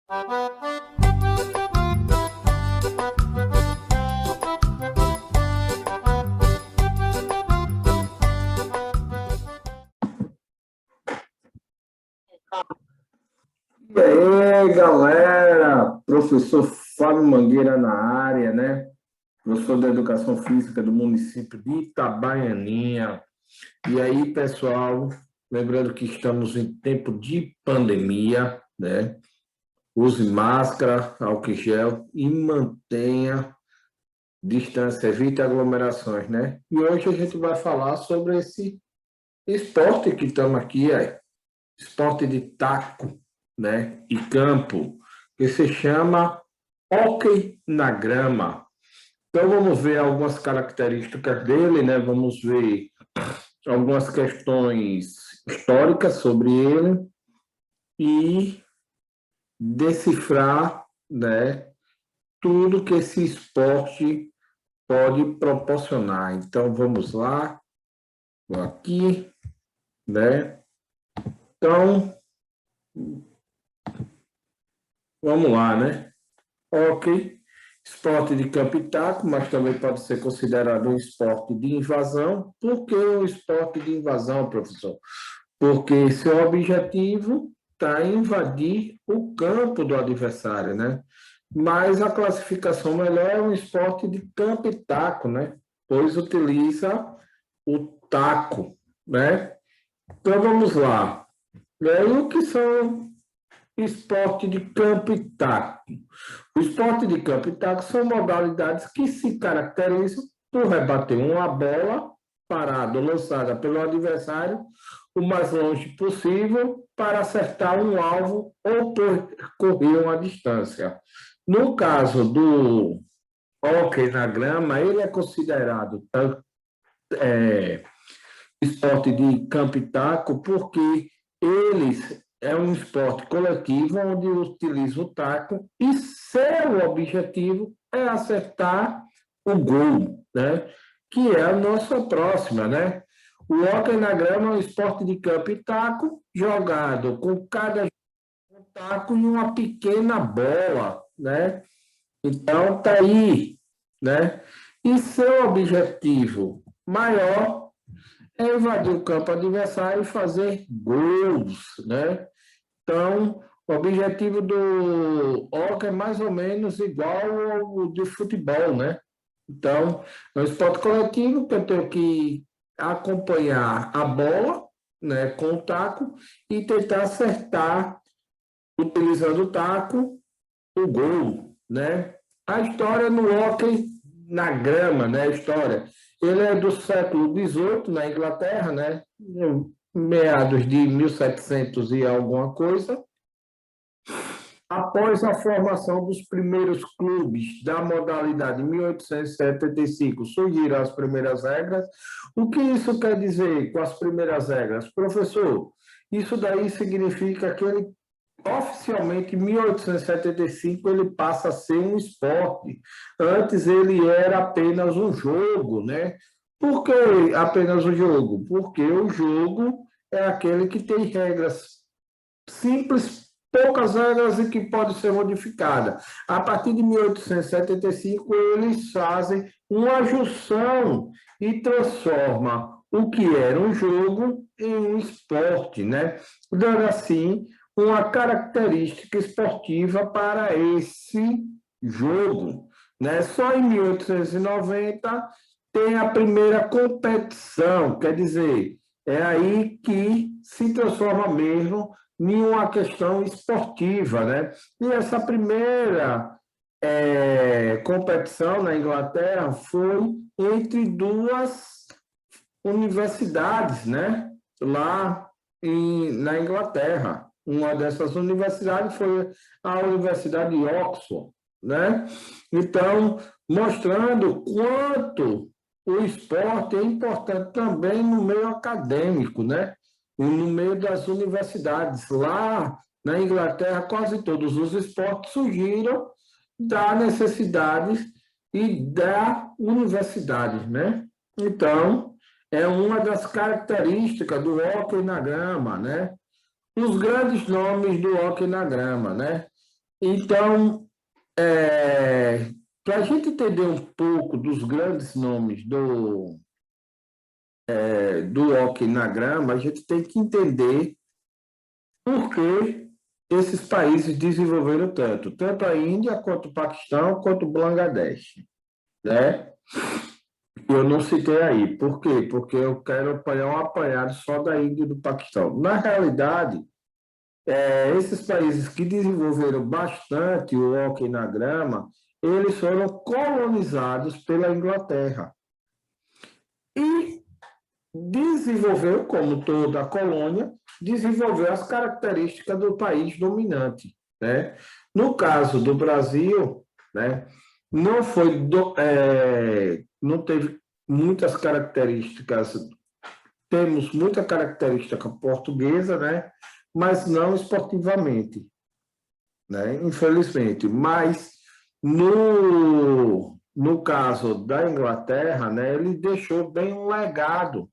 E aí, galera? Professor Fábio Mangueira na área, né? Professor da Educação Física do município de Itabaianinha. E aí, pessoal, lembrando que estamos em tempo de pandemia, né? Use máscara, álcool em gel e mantenha distância, evite aglomerações, né? E hoje a gente vai falar sobre esse esporte que estamos aqui, esporte de taco, né? E campo, que se chama hóquei na grama. Então vamos ver algumas características dele, né? Vamos ver algumas questões históricas sobre ele e decifrar, né, tudo que esse esporte pode proporcionar. Então vamos lá, vou aqui, né? Então vamos lá, né? Ok, esporte de campo e taco, mas também pode ser considerado um esporte de invasão. Por que um esporte de invasão, professor? Porque seu objetivo está em invadir o campo do adversário, né? Mas a classificação melhor é um esporte de campo e taco, né? Pois utiliza o taco, né? Então vamos lá. E aí, o que são esporte de campo e taco? O esporte de campo e taco são modalidades que se caracterizam por rebater uma bola parada ou lançada pelo adversário o mais longe possível para acertar um alvo ou percorrer uma distância. No caso do hóquei na grama, ele é considerado esporte de campo e taco porque eles é um esporte coletivo onde utiliza o taco e seu objetivo é acertar o gol, né? Que é a nossa próxima, né? O hóquei na grama é um esporte de campo e taco jogado com cada taco e uma pequena bola, né? Então tá aí, né? E seu objetivo maior é invadir o campo adversário e fazer gols, né? Então, o objetivo do hóquei é mais ou menos igual ao de futebol, né? Então, é um esporte coletivo que eu tenho que acompanhar a bola, né, com o taco e tentar acertar, utilizando o taco, o gol, né? A história no hóquei na grama, né? A história. Ele é do século XVIII, na Inglaterra, né? Meados de 1700 e alguma coisa. Após a formação dos primeiros clubes da modalidade em 1875, surgiram as primeiras regras. O que isso quer dizer com as primeiras regras? Professor, isso daí significa que ele, oficialmente, em 1875, ele passa a ser um esporte. Antes ele era apenas um jogo, né? Por que apenas um jogo? Porque o jogo é aquele que tem regras simples, poucas regras e que pode ser modificada. A partir de 1875, eles fazem uma junção e transforma o que era um jogo em um esporte, né? Dando assim uma característica esportiva para esse jogo, né? Só em 1890 tem a primeira competição, quer dizer, é aí que se transforma mesmo em uma questão esportiva, né? E essa primeira competição na Inglaterra foi entre duas universidades, né? Lá na Inglaterra. Uma dessas universidades foi a Universidade de Oxford, né? Então, mostrando quanto o esporte é importante também no meio acadêmico, né? E no meio das universidades. Lá na Inglaterra, quase todos os esportes surgiram da necessidade e da universidade, né? Então, é uma das características do hóquei na grama, né? Os grandes nomes do hóquei na grama, né? Então, para a gente entender um pouco dos grandes nomes do hóquei na grama, a gente tem que entender por que esses países desenvolveram tanto a Índia, quanto o Paquistão, quanto o Bangladesh, né? Eu não citei aí. Por quê? Porque eu quero apanhar um apanhado só da Índia e do Paquistão. Na realidade, esses países que desenvolveram bastante o hóquei na grama, eles foram colonizados pela Inglaterra. E desenvolveu, como toda a colônia, desenvolveu as características do país dominante, né? No caso do Brasil, né, não teve muitas características, temos muita característica portuguesa, né, mas não esportivamente, né, infelizmente. Mas no caso da Inglaterra, né, ele deixou bem um legado,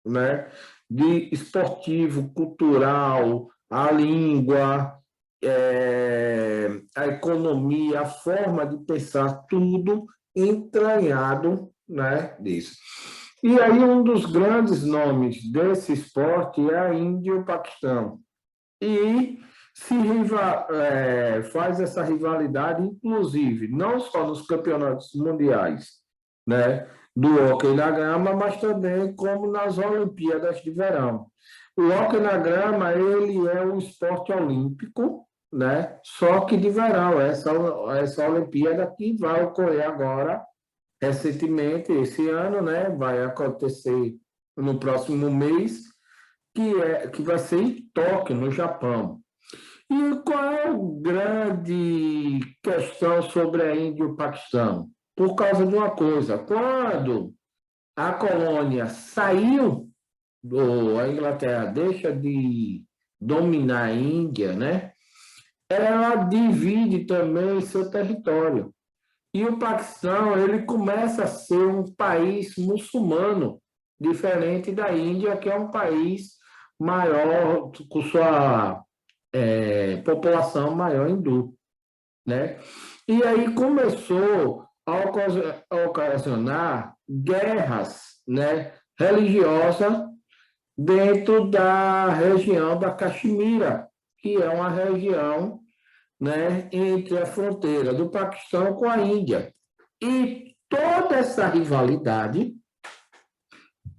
né, de esportivo, cultural, a língua, a economia, a forma de pensar, tudo entranhado, né, disso. E aí um dos grandes nomes desse esporte é a Índia e o Paquistão. E faz essa rivalidade, inclusive, não só nos campeonatos mundiais, né, do hóquei na grama, mas também como nas Olimpíadas de Verão. O hóquei na grama, ele é um esporte olímpico, né, só que de verão, essa Olimpíada que vai ocorrer agora, recentemente, esse ano, né, vai acontecer no próximo mês, que vai ser em Tóquio, no Japão. E qual é a grande questão sobre a Índia e o Paquistão? Por causa de uma coisa, quando a colônia saiu, a Inglaterra deixa de dominar a Índia, né? Ela divide também seu território. E o Paquistão, ele começa a ser um país muçulmano, diferente da Índia, que é um país maior, com sua população maior hindu, né? E aí começou a ocasionar guerras, né, religiosas dentro da região da Caxemira, que é uma região, né, entre a fronteira do Paquistão com a Índia. E toda essa rivalidade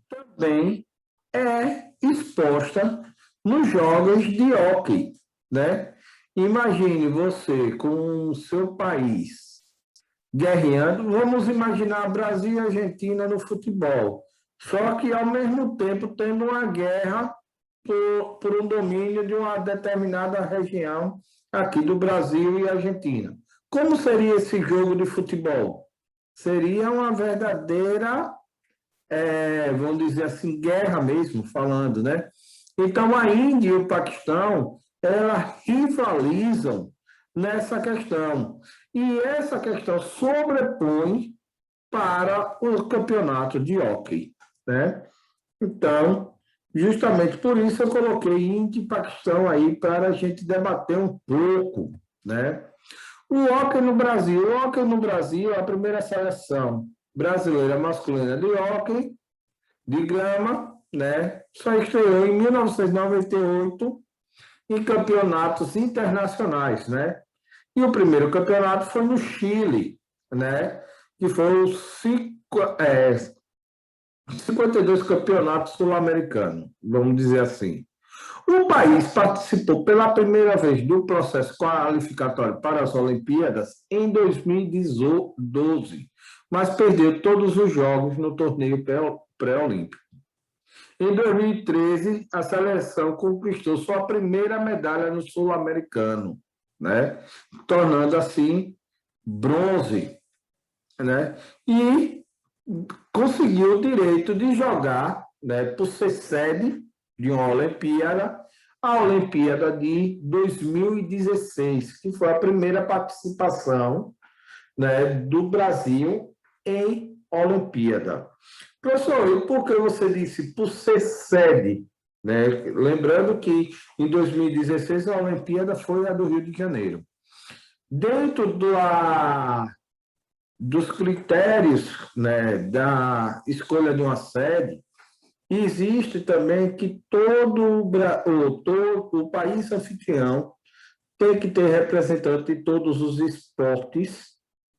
também é exposta nos jogos de hóquei, né? Imagine você com o seu país guerreando, vamos imaginar Brasil e Argentina no futebol, só que ao mesmo tempo tendo uma guerra por um domínio de uma determinada região aqui do Brasil e Argentina. Como seria esse jogo de futebol? Seria uma verdadeira, vamos dizer assim, guerra mesmo, falando, né? Então, a Índia e o Paquistão, elas rivalizam nessa questão. E essa questão sobrepõe para o campeonato de hóquei, né? Então, justamente por isso eu coloquei Índia e Paquistão aí para a gente debater um pouco, né? O hóquei no Brasil, a primeira seleção brasileira masculina de hóquei, de grama, né? Só estreou em 1998 em campeonatos internacionais, né? E o primeiro campeonato foi no Chile, né? Que foi os 52 campeonatos sul-americanos, vamos dizer assim. O país participou pela primeira vez do processo qualificatório para as Olimpíadas em 2012, mas perdeu todos os jogos no torneio pré-olímpico. Em 2013, a seleção conquistou sua primeira medalha no Sul-Americano, né? Tornando assim bronze, né? E conseguiu o direito de jogar, né, por ser sede de uma Olimpíada, a Olimpíada de 2016, que foi a primeira participação, né, do Brasil em Olimpíada. Professor, e por que você disse por ser sede? Né? Lembrando que em 2016 a Olimpíada foi a do Rio de Janeiro. Dentro dos critérios, né, da escolha de uma sede, existe também que todo o país anfitrião tem que ter representante de todos os esportes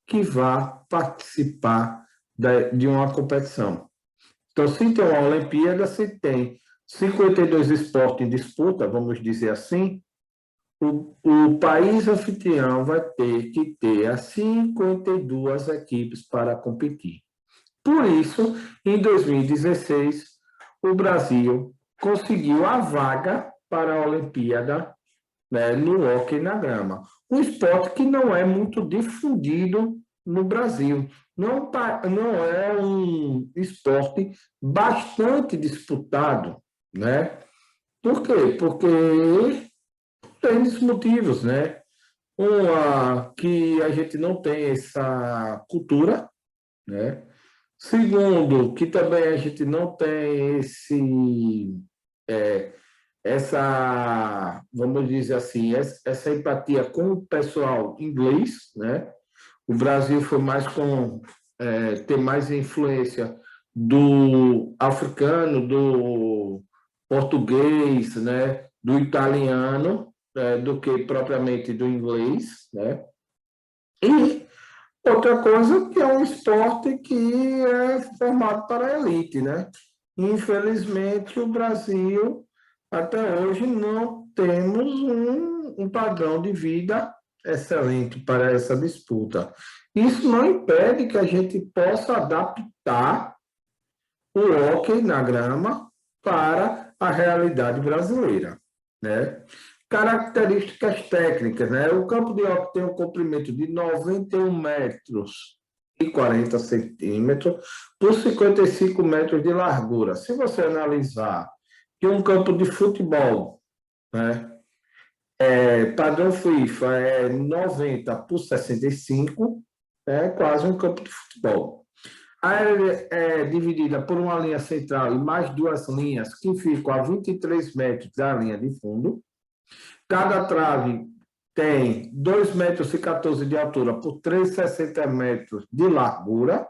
que vá participar de uma competição. Então, se tem uma Olimpíada, se tem 52 esportes em disputa, vamos dizer assim, o país anfitrião vai ter que ter as 52 equipes para competir. Por isso, em 2016, o Brasil conseguiu a vaga para a Olimpíada, né, no hóquei na grama. Um esporte que não é muito difundido no Brasil. Não é um esporte bastante disputado, né? Por quê? Porque tem esses motivos, né? Que a gente não tem essa cultura, né? Segundo, que também a gente não tem vamos dizer assim, essa empatia com o pessoal inglês, né? O Brasil foi mais tem mais influência do africano, do português, né? Do italiano, do que propriamente do inglês, né? E outra coisa que é um esporte que é formado para a elite, né? Infelizmente, o Brasil, até hoje, não temos um padrão de vida excelente para essa disputa. Isso não impede que a gente possa adaptar o hóquei na grama para a realidade brasileira, né? Características técnicas, né? O campo de hóquei tem um comprimento de 91 metros e 40 centímetros por 55 metros de largura. Se você analisar que um campo de futebol, né, padrão FIFA é 90 por 65, é quase um campo de futebol. A área é dividida por uma linha central e mais duas linhas que ficam a 23 metros da linha de fundo. Cada trave tem 2,14 metros de altura por 3,60 metros de largura.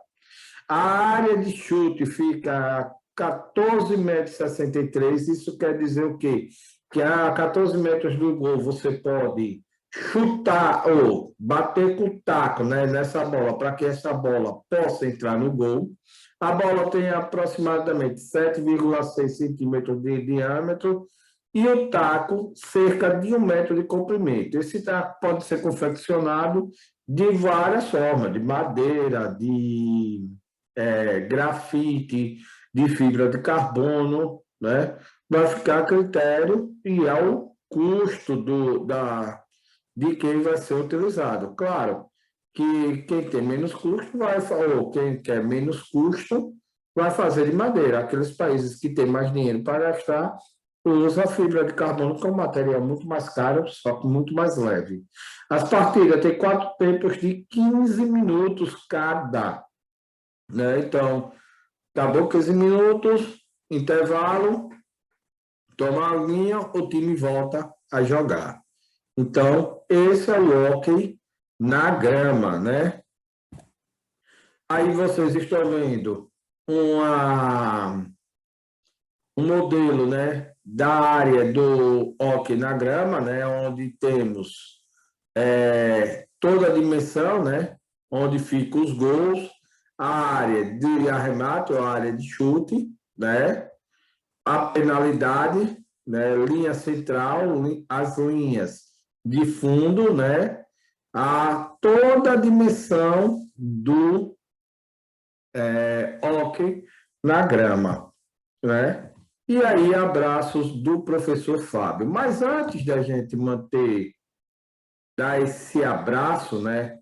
A área de chute fica a 14,63 metros. Isso quer dizer o quê? Que a 14 metros do gol você pode chutar ou bater com o taco, né, nessa bola, para que essa bola possa entrar no gol. A bola tem aproximadamente 7,6 centímetros de diâmetro e o taco cerca de 1 metro de comprimento. Esse taco pode ser confeccionado de várias formas, de madeira, de grafite, de fibra de carbono, né? Vai ficar a critério e ao custo de quem vai ser utilizado. Claro que quem tem menos custo ou quem quer menos custo vai fazer de madeira. Aqueles países que têm mais dinheiro para gastar usa a fibra de carbono, que é um material muito mais caro, só que muito mais leve. As partidas têm 4 tempos de 15 minutos cada, né? Então, acabou 15 minutos, intervalo, toma a linha, o time volta a jogar. Então, esse é o hóquei na grama, né? Aí vocês estão vendo um modelo, né, da área do hóquei na grama, né, onde temos toda a dimensão, né, onde ficam os gols, a área de arremate, a área de chute, né, a penalidade, né, linha central, as linhas de fundo, né, toda a dimensão do hóquei na grama, né? E aí, abraços do professor Fábio. Mas antes da gente dar esse abraço, né?